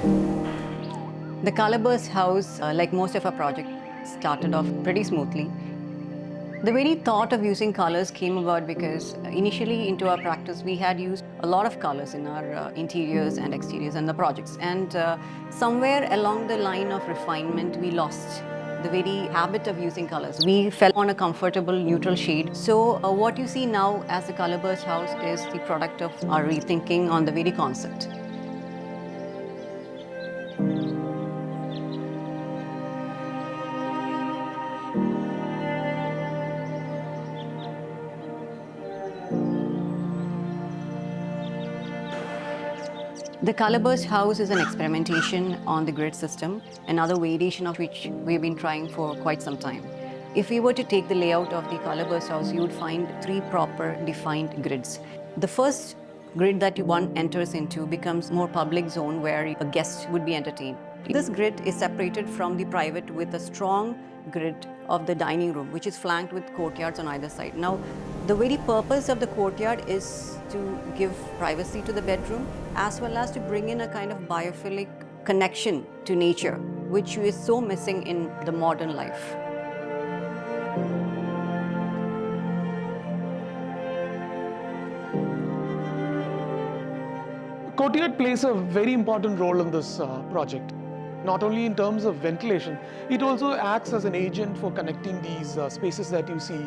The Colorburst house, like most of our projects, started off pretty smoothly. The very thought of using colors came about because initially into our practice we had used a lot of colors in our interiors and exteriors and the projects, and somewhere along the line of refinement we lost the very habit of using colors. We fell on a comfortable neutral shade. So what you see now as the Colorburst house is the product of our rethinking on the very concept. The Colorburst house is an experimentation on the grid system, another variation of which we've been trying for quite some time. If we were to take the layout of the Colorburst house, you would find three proper defined grids. The first grid that one enters into becomes more public zone where a guest would be entertained. This grid is separated from the private with a strong grid of the dining room, which is flanked with courtyards on either side. Now, the very purpose of the courtyard is to give privacy to the bedroom as well as to bring in a kind of biophilic connection to nature, which is so missing in the modern life. Courtyard plays a very important role in this project. Not only in terms of ventilation, it also acts as an agent for connecting these spaces that you see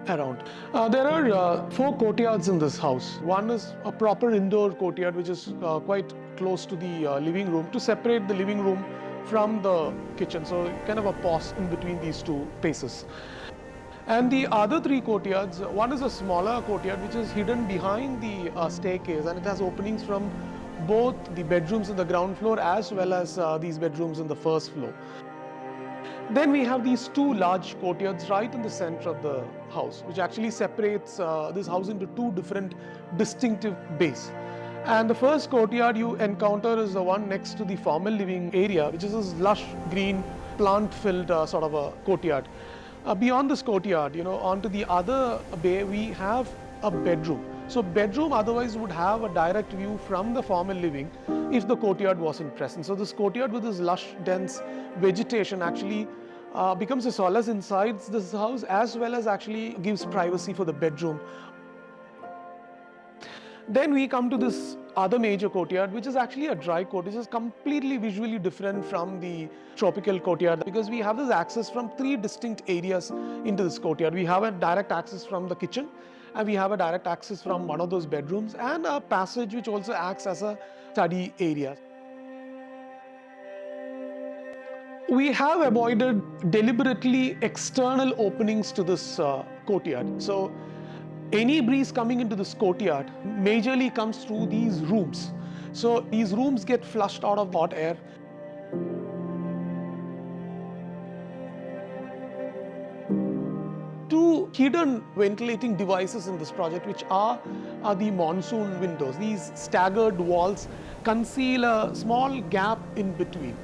around. There are 4 courtyards in this house. One is a proper indoor courtyard which is quite close to the living room to separate the living room from the kitchen. So kind of a pause in between these two spaces. And the other 3 courtyards, one is a smaller courtyard which is hidden behind the staircase, and it has openings from both the bedrooms on the ground floor as well as these bedrooms on the first floor. Then we have these 2 large courtyards right in the center of the house, which actually separates this house into 2 different distinctive bays. And the first courtyard you encounter is the one next to the formal living area, which is this lush green plant-filled sort of a courtyard. Beyond this courtyard, onto the other bay, we have a bedroom. So bedroom otherwise would have a direct view from the formal living if the courtyard wasn't present. So this courtyard with this lush, dense vegetation actually becomes a solace inside this house, as well as actually gives privacy for the bedroom. Then we come to this other major courtyard, which is actually a dry court. This is completely visually different from the tropical courtyard because we have this access from 3 distinct areas into this courtyard. We have a direct access from the kitchen, and we have a direct access from one of those bedrooms, and a passage which also acts as a study area. We have avoided deliberately external openings to this courtyard. So any breeze coming into this courtyard majorly comes through these rooms. So these rooms get flushed out of hot air. Two hidden ventilating devices in this project, which are the monsoon windows. These staggered walls conceal a small gap in between.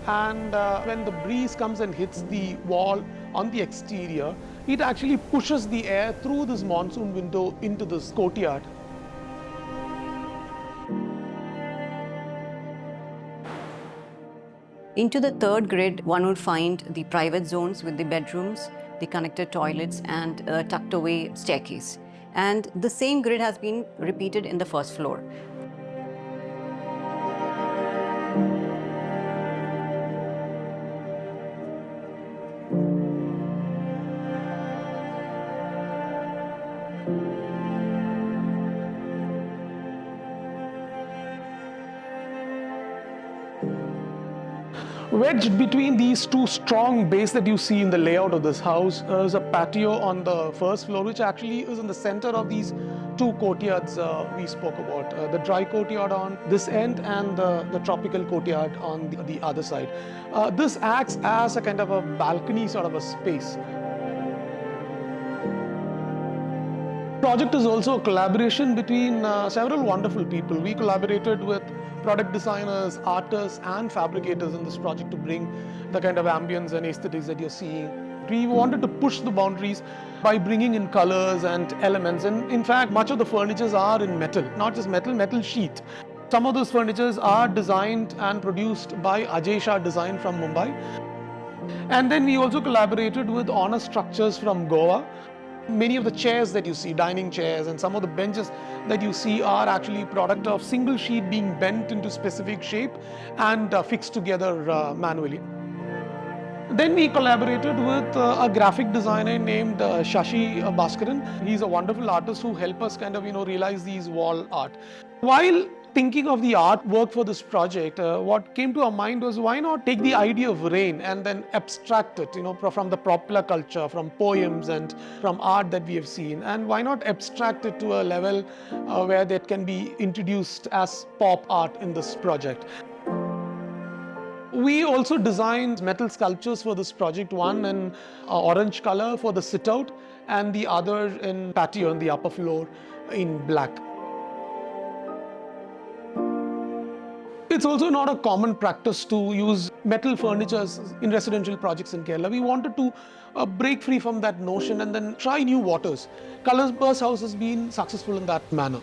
And when the breeze comes and hits the wall on the exterior, it actually pushes the air through this monsoon window into this courtyard. Into the third grid, one would find the private zones with the bedrooms, the connected toilets, and a tucked away staircase. And the same grid has been repeated in the first floor. Wedged between these 2 strong bays that you see in the layout of this house is a patio on the first floor, which actually is in the center of these 2 courtyards we spoke about. The dry courtyard on this end and the tropical courtyard on the other side. This acts as a kind of a balcony sort of a space. Project is also a collaboration between several wonderful people. We collaborated with product designers, artists, and fabricators in this project to bring the kind of ambience and aesthetics that you're seeing. We wanted to push the boundaries by bringing in colors and elements. And in fact, much of the furnitures are in metal, not just metal sheet. Some of those furnitures are designed and produced by Ajay Shah Design from Mumbai. And then we also collaborated with Honor Structures from Goa. Many of the chairs that you see, dining chairs, and some of the benches that you see are actually product of single sheet being bent into specific shape and fixed together manually. Then we collaborated with a graphic designer named Sasi Bhaskaran. He's a wonderful artist who helped us kind of realize these wall art. While thinking of the artwork for this project, what came to our mind was why not take the idea of rain and then abstract it, from the popular culture, from poems and from art that we have seen, and why not abstract it to a level where that can be introduced as pop art in this project. We also designed metal sculptures for this project, one in orange color for the sit-out and the other in patio on the upper floor in black. It's also not a common practice to use metal furniture in residential projects in Kerala. We wanted to break free from that notion and then try new waters. Colourburst House has been successful in that manner.